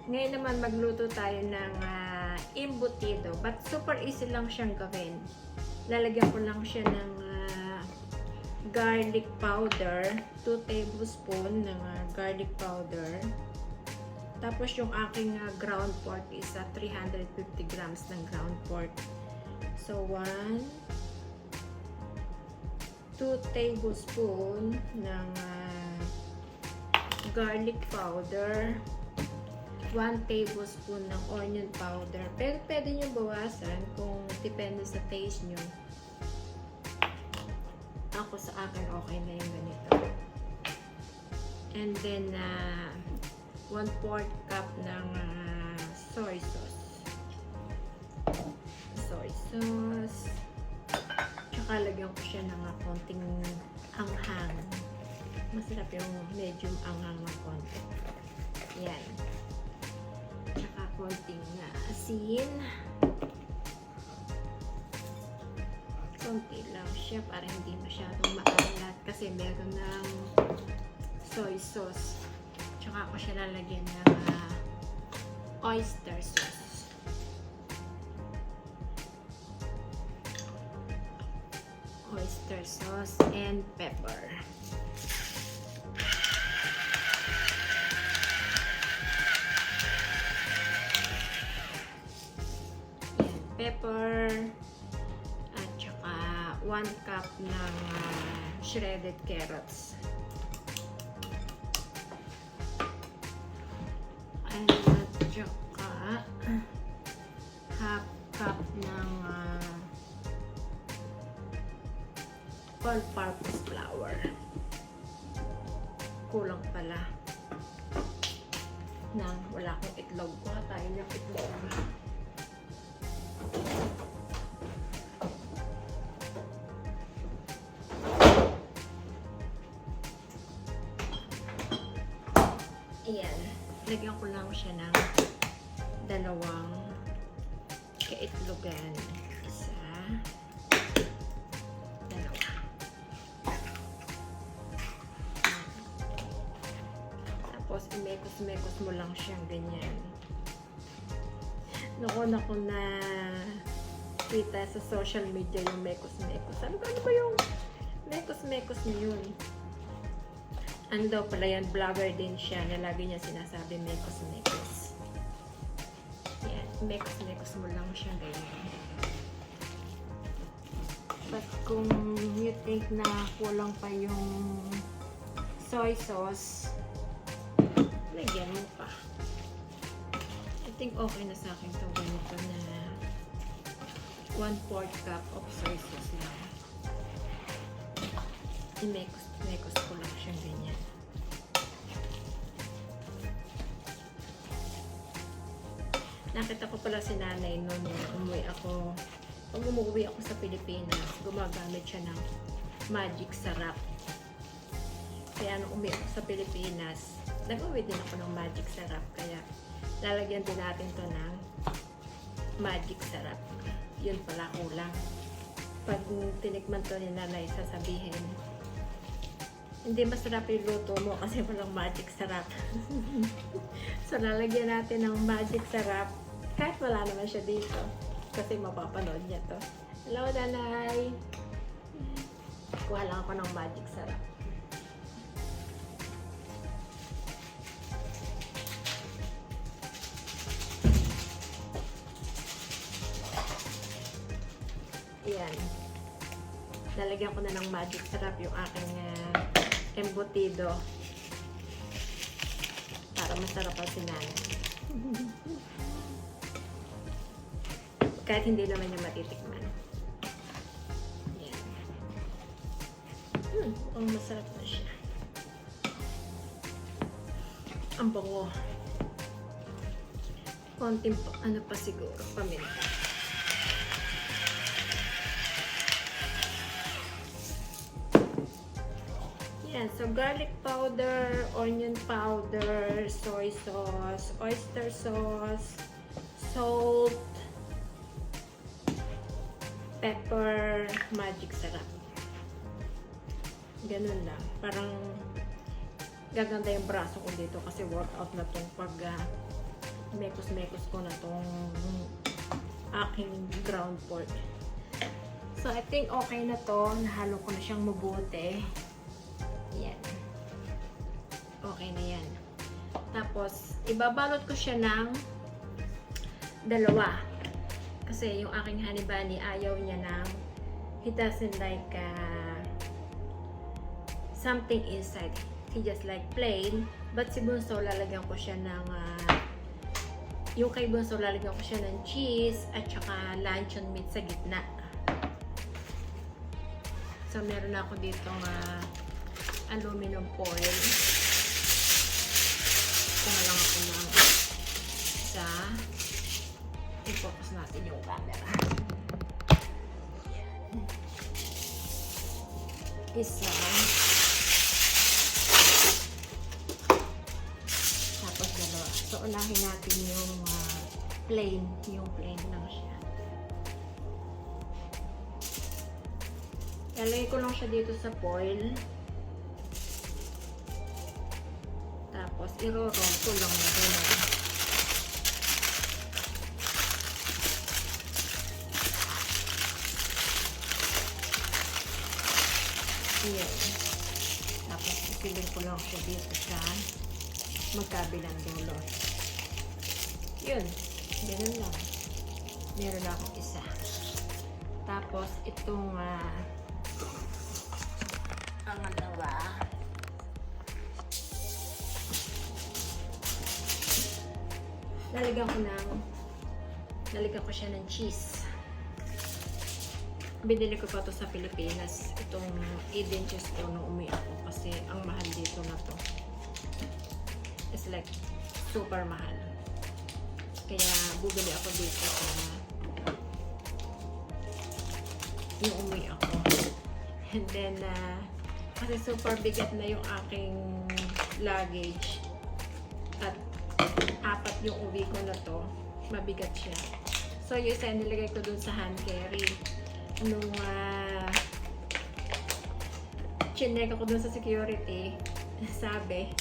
Ngayon naman magluto tayo ng embutido. But super easy lang siyang gawin. Lalagyan ko lang siya ng garlic powder. 2 tablespoon ng garlic powder. Tapos yung aking ground pork is 350 grams ng ground pork. So 2 tablespoon ng garlic powder. 1 tablespoon ng onion powder. Pero pwede nyo bawasan kung depende sa taste nyo. Ako sa akin, okay na yung ganito. And then, 1/4 cup ng soy sauce. Soy sauce. Tsaka lagyan ko siya ng konting anghang. Masarap yung medyo anghang ng konti. Yan. Tsaka konting asin. Konti lang siya para hindi masyadong maalat kasi meron ng soy sauce. Tsaka ako siya lalagyan ng oyster sauce. Oyster sauce and pepper. Yan, pepper. At tsaka 1 cup ng shredded carrots. And tsaka half cup ng all-purpose flour. Kulang pala. Wala akong itlog. Kuha tayo ng itlog. Ayan. Lagyan ko lang siya ng 2 kaitlogan. 1, 2. Tapos, imekos-mekos mo lang siyang ganyan. Noon ako na kita sa social media yung mekos-mekos. Ano ba yung mekos-mekos na yun? Ano daw pala yan, vlogger din siya na lagi niya sinasabi mekos-mekos. Yan, mekos-mekos mo lang siya ganyan. But kung you think na kulang pa yung soy sauce, lagyan mo pa. I think okay na sa akin itong ganito na 1/4 cup of soy sauce lang. I-mekos ko lang siyang ganyan. Nakita ko pala si nanay noon pag umuwi ako sa Pilipinas, gumagamit siya ng magic sarap. Kaya nung umuwi ako sa Pilipinas, nag-uwi din ako ng magic sarap. Kaya lalagyan din natin to ng magic sarap. Yun pala kulang. Pag tinikman to ni nanay, sasabihin, hindi masarap yung luto mo kasi walang magic sarap. So, lalagyan natin ng magic sarap. Kahit wala naman siya dito. Kasi mapapanood niya to. Hello, nanay! Kuha lang ako ng magic sarap. Ayan. Lalagyan ko na ng magic sarap yung aking embutido para masarap ang sinanay. Kahit hindi naman yung matitikman. Ayan. Mukhang masarap na siya. Ang bango. Konting ano pa siguro, paminta. Yan, so garlic powder, onion powder, soy sauce, oyster sauce, salt, pepper, magic sarap. Ganun lang. Parang gaganda yung braso ko dito kasi workout na itong mekos-mekos ko na tong aking ground pork. So, I think okay na to. Nahalo ko na siyang mabuti. Yan. Okay na yan. Tapos, ibabalot ko siya ng dalawa. Kasi yung aking honey bunny, ayaw niya ng, he doesn't like something inside. He just like plain. But si Bunso, lalagyan ko siya ng, yung kay Bunso, lalagyan ko siya ng cheese at saka luncheon meat sa gitna. So, meron na ako ditong aluminum foil. Kung lang ako ng isa. I-focus natin yung camera. Isa. Tapos dalawa. So, unahin natin yung plain. Yung plain lang siya. Lalagay ko lang siya dito sa foil. Tapos, iro-roll ko lang na gano'n. Ayan. Tapos, ipiling ko lang siya dito sa magkabilang dulo. Yun. Ganun lang. Meron na akong isa. Tapos, itong ang dalawa. Lalagyan ko siya ng cheese. Binili ko pa to sa Pilipinas. Itong Eden cheese ko nung umuwi ako kasi ang mahal dito na to. It's like super mahal. Kaya bubili ako dito sa yung umuwi ako. And then, kasi super bigat na yung aking luggage. At apat yung uwi ko na to. Mabigat siya. So, yung isa nilagay ko dun sa hand carry. Nung chinek ako dun sa security, sabi,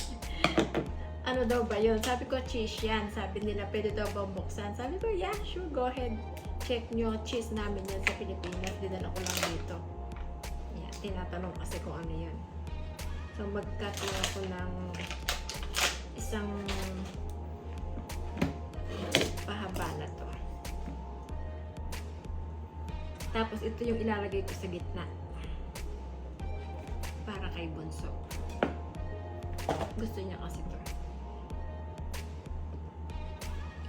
ano daw ba yun? Sabi ko, cheese yan. Sabi nila, pwede daw ba buksan? Sabi ko, yeah, sure, go ahead. Check nyo, cheese namin yan sa Pilipinas. Dinala ko lang dito. Yeah, tinatanong kasi kung ano yun. So, mag-cut lang ako ng isang pahaba na to. Tapos, ito yung ilalagay ko sa gitna. Para kay Bunso. Gusto niya kasi to.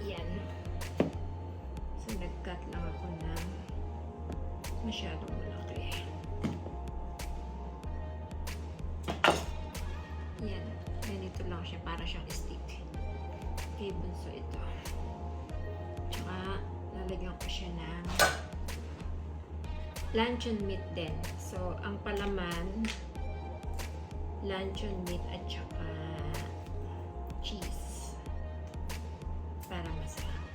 Yan. So, nag-cut lang ako ng masyadong malaki. Yan. Ganito lang siya para siyang stick. Kay Bunso ito. Tsaka, lalagyan ko siya ng luncheon meat din. So, ang palaman, luncheon meat at saka cheese. Para masarap.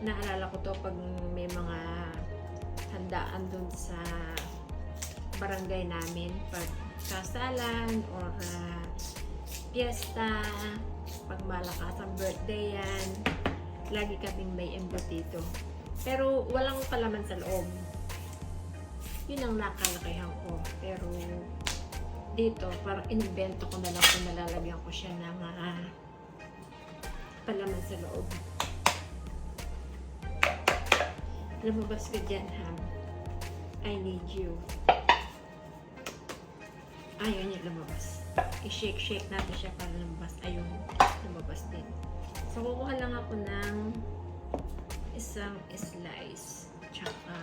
Naalala ko to pag may mga handaan dun sa barangay namin. Pag kasalan or fiesta, pag malakas ang birthday yan, lagi kaming may embutido. Pero walang palaman sa loob. Yun ang nakalakihan ko. Pero dito, parang inimbento ko na lang kung nalalagyan ko siya ng palaman sa loob. Lumabas ka dyan, Ham. I need you. Ayaw niya lumabas. I-shake-shake natin siya para lumabas. Ayaw lumabas din. So, kukuha lang ako ng isang slice. Tsaka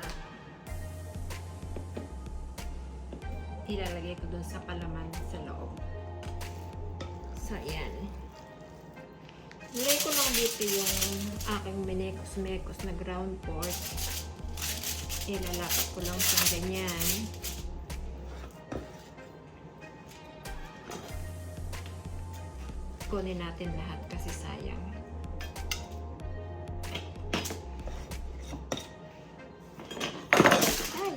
ilalagay ko dun sa palaman sa loob. So, ayan. Nilagay ko lang dito yung aking minekos-mekos na ground pork. Ilalapat ko lang sa ganyan. Kunin natin lahat kasi sayang. Ay!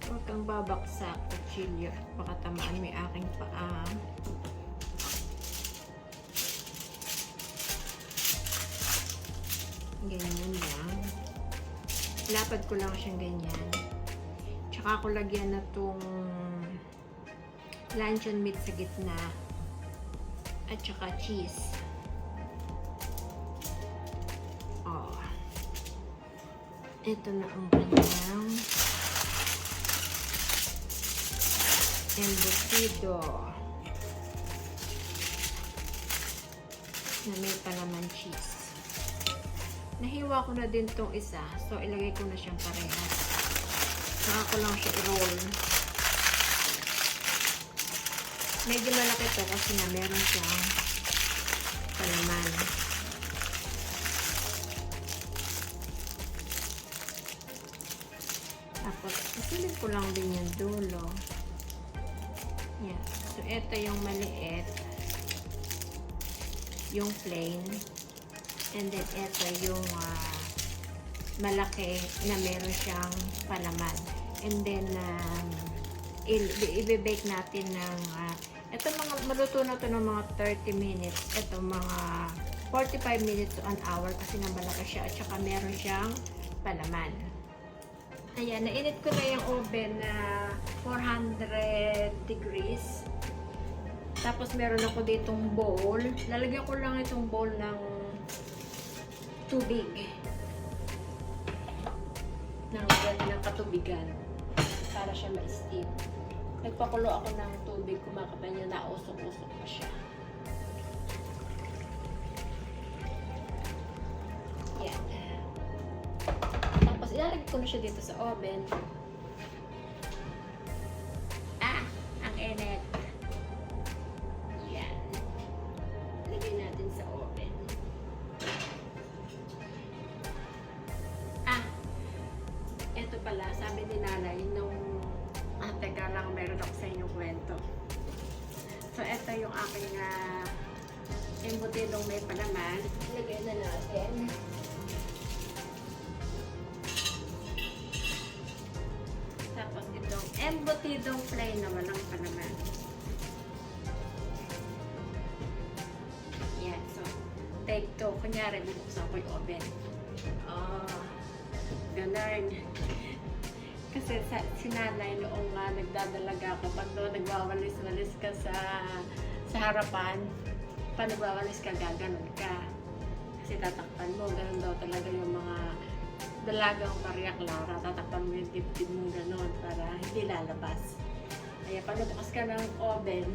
Huwag kang babaksak, kutsilyo. Baka tamaan may aking paa. Lapad ko lang siyang ganyan. Tsaka ako lagyan na tong luncheon meat sa gitna. At tsaka cheese. Oh. Ito na ang kanyang embutido na may palaman cheese. Nahiwa ko na din tong isa. So, ilagay ko na siyang parehas. Saka ko lang siya i-roll. Medyo malaki to kasi na meron siyang palaman. Tapos, isilip ko lang din yung dulo. Yan. So, ito yung maliit. Yung plain. And then, ito yung malaki na meron siyang palaman. And then, i-bake natin ng ito maluto na to ng mga 30 minutes. Ito mga 45 minutes to an hour kasi nang malaki siya at saka meron siyang palaman. Ayan, nainit ko na yung oven na 400 degrees. Tapos meron ako ditong bowl. Lalagyan ko lang itong bowl ng tubig. Ng katubigan para siya ma-steam. Nagpakulo ako ng tubig, kumakapay niya, nausok-usok pa siya. Yan. Tapos ilalagay ko na siya dito sa oven. Ang init. Yan. Lagay natin sa oven. Ito pala, sabi ni nanay nung teka lang, meron ako sa inyong kwento. So, ito yung aking embutidong may palaman. Ilagay na natin. Tapos itong embutidong plain na walang palaman. Yan. So, take 2. Kunyari, bubuksan ko yung oven. Ganun. Kasi si nanay noong nagdadalaga ako, pag doon nagwawalis-walis ka sa harapan, pag nagwawalis ka, gaganon ka. Kasi tatakpan mo, ganun daw talaga yung mga dalagang pariyak lara, tatakpan mo yung dibdib mo ganon para hindi lalabas. Kaya pag nabukas ka ng oven,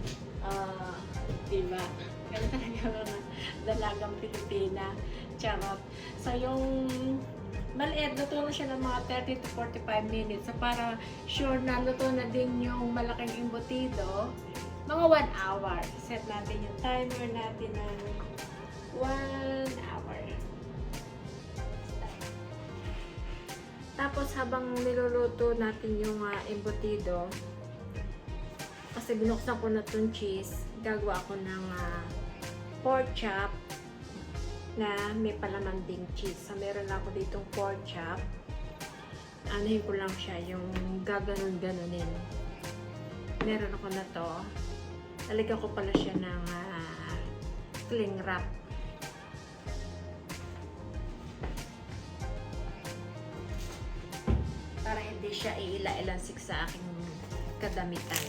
diba? Ganun talaga yung mga dalagang Pilipina. Charot. So yung maliit, luto na siya ng mga 30 to 45 minutes. So, para sure na luto na din yung malaking embutido, mga 1 hour. Set natin yung timer natin ng 1 hour. Tapos, habang niluluto natin yung embutido, kasi binuksan ko na itong cheese, gagawa ako ng pork chop na may palaman ding cheese. So, meron ako ditong pork chop. Anahin ko lang siya, yung gaganon-ganonin. Meron ako na to. Lalagyan ko pala siya ng cling wrap. Para hindi siya iila-ilansik sa aking kadamitan.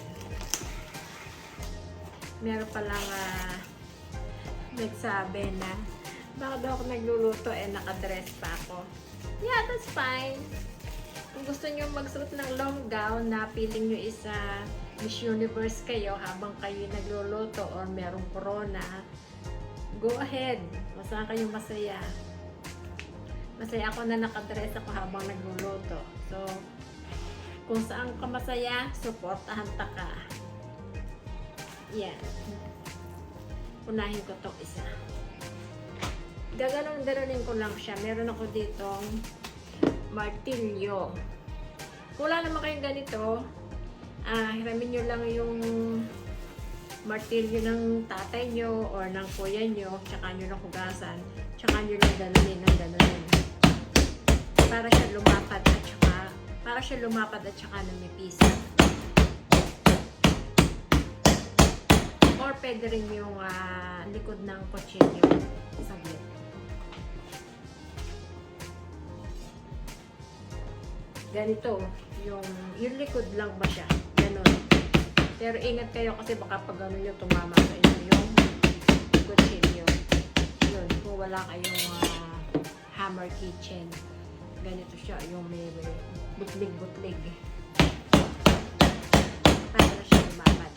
Meron palang nagsabi na bakit daw ako nagluluto nakadress pa ako. Yeah, that's fine. Kung gusto nyo magsuot ng long gown na feeling nyo isa Miss Universe kayo habang kayo nagluluto or merong corona, go ahead. Basta kayo masaya. Masaya ako na nakadress ako habang nagluluto. So, kung saan ka masaya, supportahan ta ka. Yan. Unahin ko tong isa. Gaganon-ganonin ko lang siya. Meron ako ditong martilyo. Kung wala naman kayong ganito, hiramin nyo lang yung martilyo ng tatay nyo or ng kuya nyo, tsaka nyo ng hugasan, tsaka nyo lang ganonin ng ganonin. Para siya lumapat at tsaka numipis. Or pwede rin yung likod ng kutsilyo. Saglit. ganito, yung likod lang ba siya, ganun. Pero ingat kayo kasi baka pag gano'n yung tumama sa inyo yung kutsilyo. Yun, kung wala kayong hammer kitchen, ganito siya, yung may butlig-butlig. Para na siya lumapad.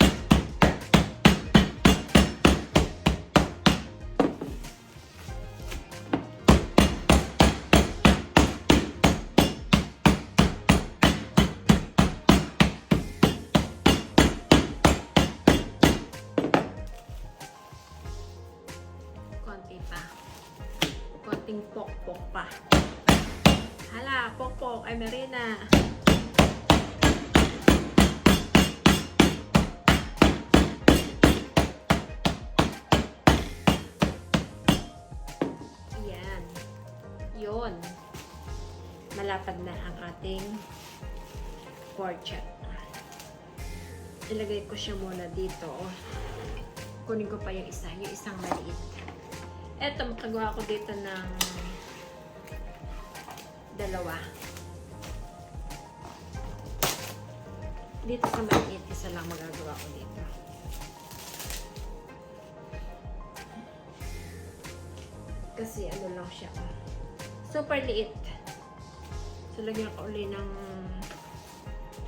Konti pa. Konting pok-pok pa. Hala, pok-pok ay Marina. Yan. Yun. Malapad na ang ating pork chop. Ilagay ko siya muna dito. Kunin ko pa yung isang maliit. Eto, makagawa ko dito ng dalawa. Dito sa maliit, isa lang magagawa ko dito. Kasi ano lang siya. Super liit. So, lagyan ko uli ng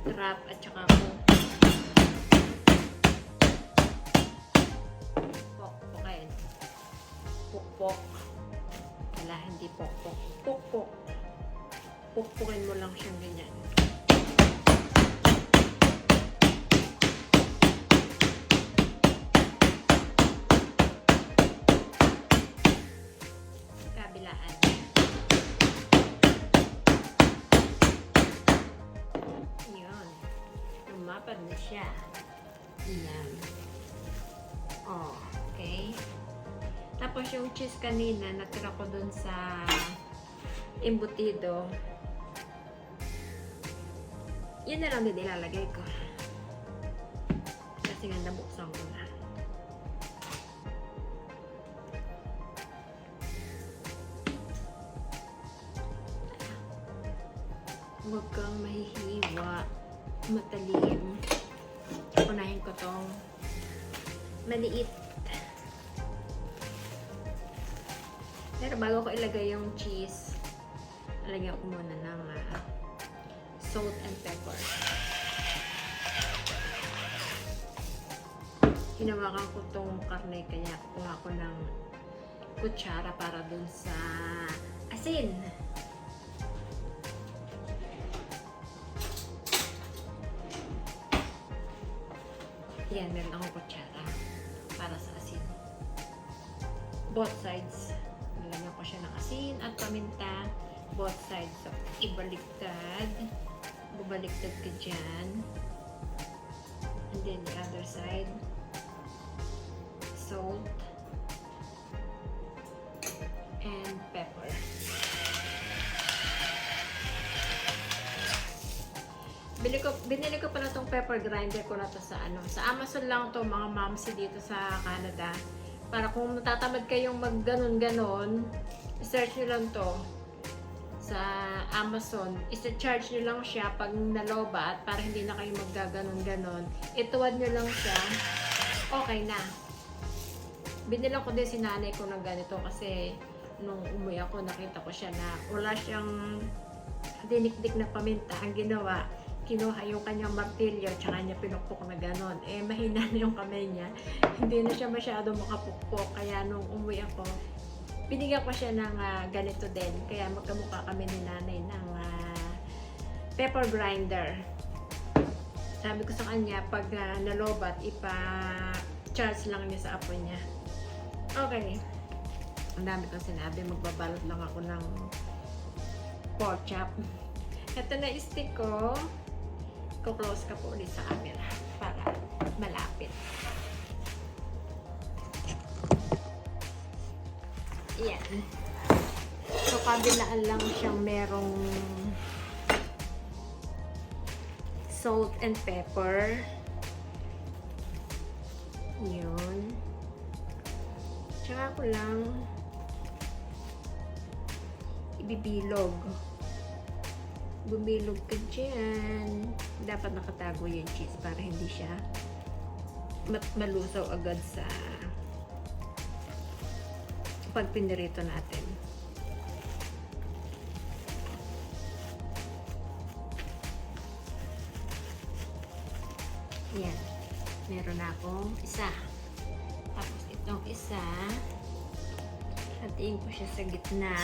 wrap at saka ko pok-pokin. Pok-pok. Wala, hindi pok-pok. Pok-pok. Pok-pokin mo lang siyang ganyan. Kabilaan. Yun. Lumapad na siya. Yan. Oh, okay. Tapos yung cheese kanina, natira ko dun sa embutido. Yun na lang din ilalagay ko. Kasi nga nabuksan ko na. Huwag kang mahihiwa. Matalim. Unahin ko tong maliit. Pero bago ko ilagay yung cheese, lagyan ko muna ng salt and pepper. Hinawakan ko tong karne, kaya kuha ko ng kutsara para dun sa asin. Yan, meron akong kutsara para sa asin. Both sides. Nilagyan ko siya ng asin at paminta. Both sides. So, ibaliktad. Bubaliktad ka dyan. And then the other side. Salt. And pepper. Binili ko pala tong pepper grinder ko na to sa Amazon lang to, mga momsy dito sa Canada. Para kung natatamad kayong mag-ganon-ganon, search nyo lang to sa Amazon. Isa-charge nyo lang siya pag nalobat para hindi na kayo mag-ganon-ganon. Ituwad nyo lang siya. Okay na. Binilang ko din si nanay ko ng ganito kasi nung umuwi ako, nakita ko siya na wala siyang dinikdik na paminta. Ang ginawa, kinuha yung kanyang martilyo tsaka niya pinukpok na ganon. Eh, mahina na yung kamay niya. Hindi na siya masyado makapukpok. Kaya nung umuwi ako, binigyan ko siya ng ganito din. Kaya magkamukha kami ni nanay ng pepper grinder. Sabi ko sa kanya, pag nalobat, ipa-charge lang niya sa apo niya. Okay. Ang dami kong sinabi, magbabalot lang ako ng pork chop. Ito na stick ko. Close ka po ulit sa camera para malapit. Yan. So, kabilaan lang siyang merong salt and pepper. Yun. Tsaka ko lang ibibilog. Bumilog ka dyan. Dapat nakatago yung cheese para hindi siya malusaw agad sa pag pinirito natin. Yan. Meron na akong isa. Tapos itong isa, hatiin ko siya sa gitna.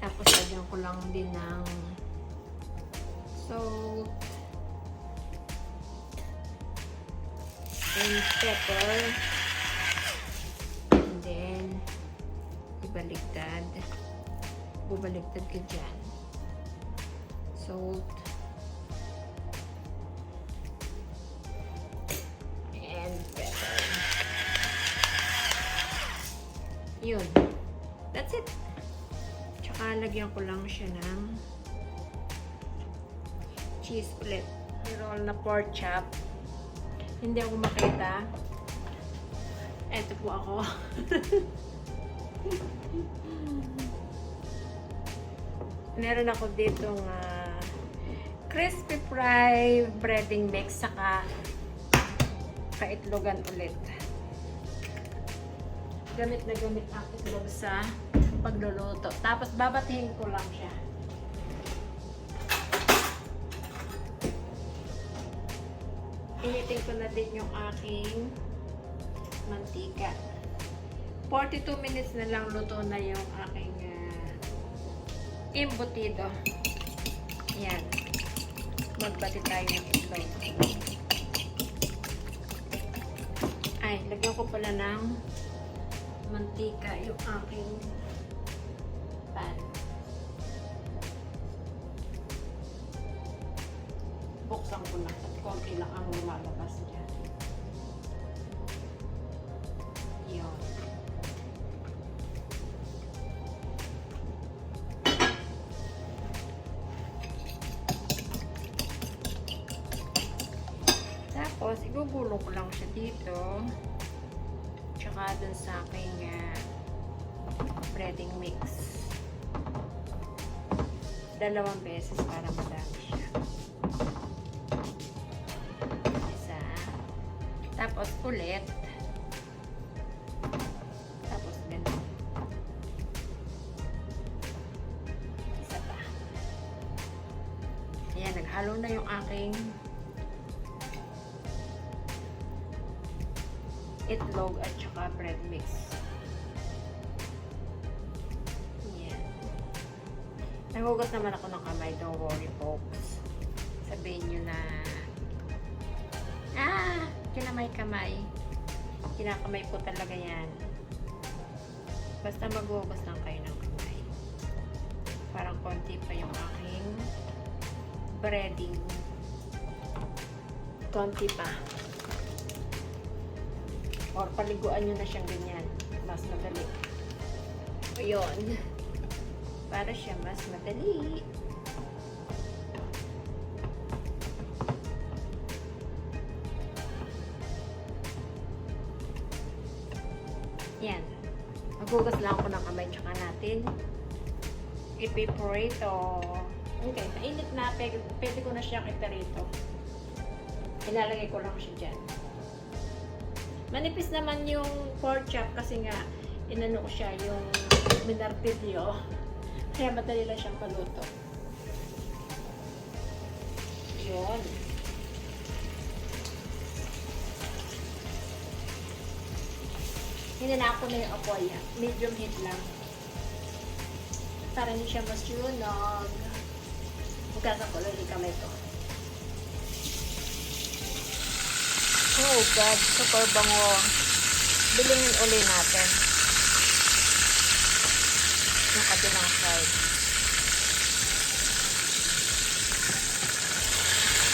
Tapos lagyan ko lang din ng salt and pepper. And then, ibaliktad. Bubaliktad ka dyan. Salt. And pepper. Yun. That's it. Tsaka lagyan ko lang siya ng cheese ulit. Roll na pork chop. Hindi ako makita. Eto po ako. Meron ako ditong crispy fry breading mix saka kaitlogan ulit. Gamit na gamit ang itlog sa pagluluto. Tapos babatihin ko lang siya. Initin ko na din yung aking mantika. 42 minutes na lang luto na yung aking embutido. Yan. Magbati tayo ng itlog. Ay, lagyan ko pala ng mantika yung aking pan. Buksan ko na at konti lang ang lumalabas dyan. Yun. Tapos, igugulong ko lang siya dito. Tsaka dun sa aking breading mix. 2 beses para madami siya. Isa. Tapos ulit. Tapos ganun. Isa pa. Ayan, naghalo na yung aking itlog at saka bread mix. Yan. Nagugas naman ako ng kamay. Don't worry, folks. Sabihin nyo na kinamay-kamay. Kinakamay po talaga yan. Basta maghugas lang kayo ng kamay. Parang konti pa yung aking breading. Konti pa. Or paliguan nyo na siyang ganyan. Mas madali. Ayun. Para siya mas madali. Yan. Maghugas lang ako ng kamay tsaka natin ipiprito. Okay, mainit na. Pwede ko na siyang itarito. Ilalagay ko lang siya dyan. Manipis naman yung pork chop kasi nga inano ko siya yung minartilyo. Kaya madali lang siyang paluto. Yun. Hinanako na yung apoy. Medium heat lang. Para hindi siya masunog. Magkakakulo yung kamay ko. Oh God, super bango. Bilingin uli natin. Yung kabilang side.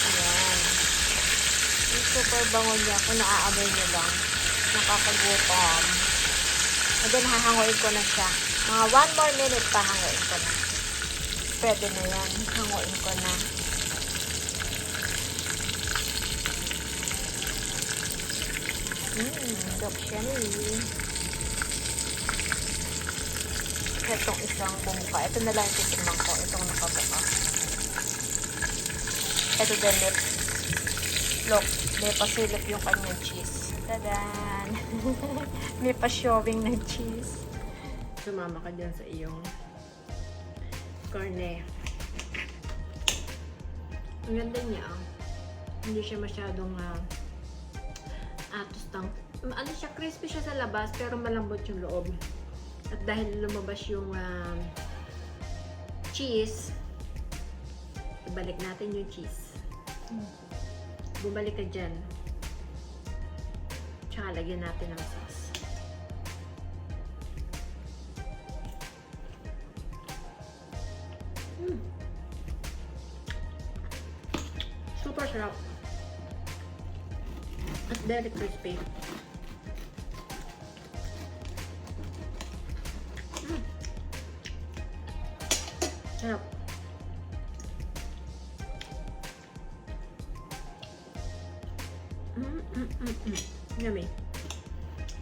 Ayan. Yung super bango niya. Kung naaamoy nyo lang. Nakakagutom. And then, hahanguin ko na siya. Mga 1 more minute pa hanguin ko na. Pwede na yan. Hanguin ko na. Look siya Itong isang bumuka. Ito na lang yung titignan ko. Itong nakabuka. Ito din, look, may pasilip yung kanyang cheese. Tadan! May pa-showing ng cheese. Sumama ka dyan sa iyong karne. Ang ganda niya. Hindi siya masyadong tostang. Ano siya, crispy siya sa labas pero malambot yung loob. At dahil lumabas yung cheese, ibalik natin yung cheese. Bumalik ka dyan. Tsaka lagyan natin ng sauce. Super sarap. At very crispy. Sarap. Yummy.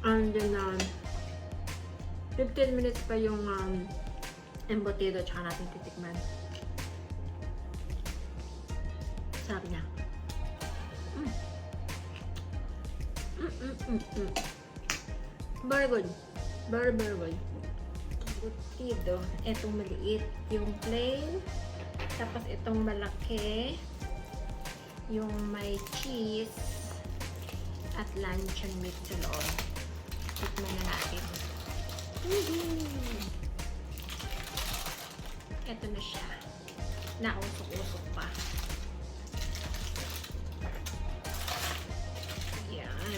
And then 15 minutes pa yung embutido tsaka natin titikman. Sarap niya. Very good. Very good. Embutido. Itong maliit. Yung plain. Tapos itong malaki. Yung may cheese. At luncheon meat sa loob. Tikman na natin. Ito na siya. Nausok-usok pa. Yan.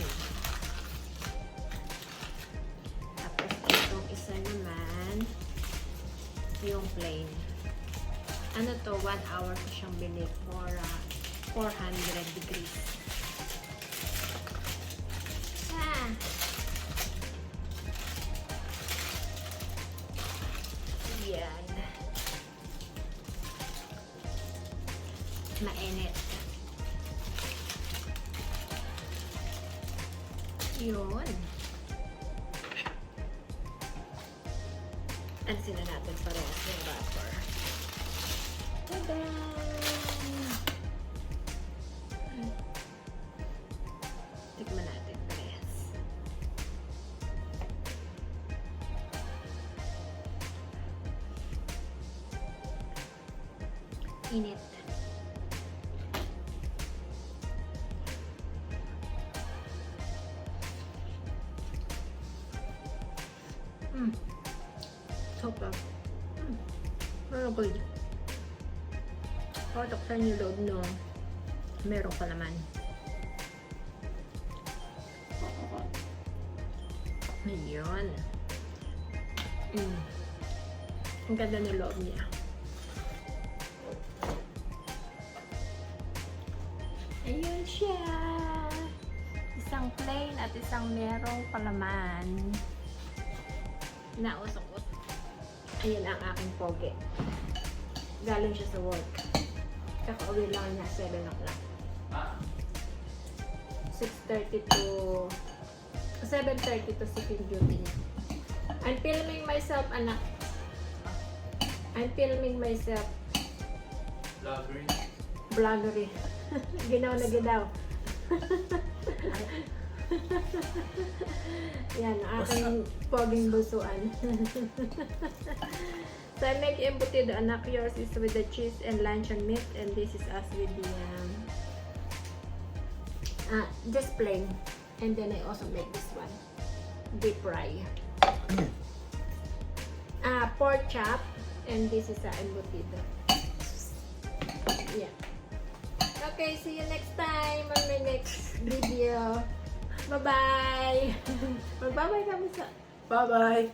Tapos itong isa naman, yung plain. Ano to? 1 hour ko siyang binake for 400 degrees. Yan. Mainit. Yun. Alisin na natin parehas yung wrapper. Tada! Tikman natin parehas. Init. Super. Very good. Pataksan yung loob, no? Meron pa naman. Ayun. Ang ganda ng loob niya. Ayun siya. Isang plain at isang merong palaman. Nausok-usok. Ayan ang aking pogi. Galing siya sa work. Kakauwi lang niya 7 o'clock. 6:30 to 7:30 to second duty niya. I'm filming myself, anak. I'm filming myself. Vloggery. Ginaw na ginaw. Yan, aking poging busuan. So I make embutido, anak. Yours is with the cheese and luncheon meat, and this is us with the just plain. And then I also make this one, deep fry. Pork chop, and this is embutido. Yeah. Okay, see you next time on my next video. Bye-bye! Bye-bye kami sa... Bye-bye!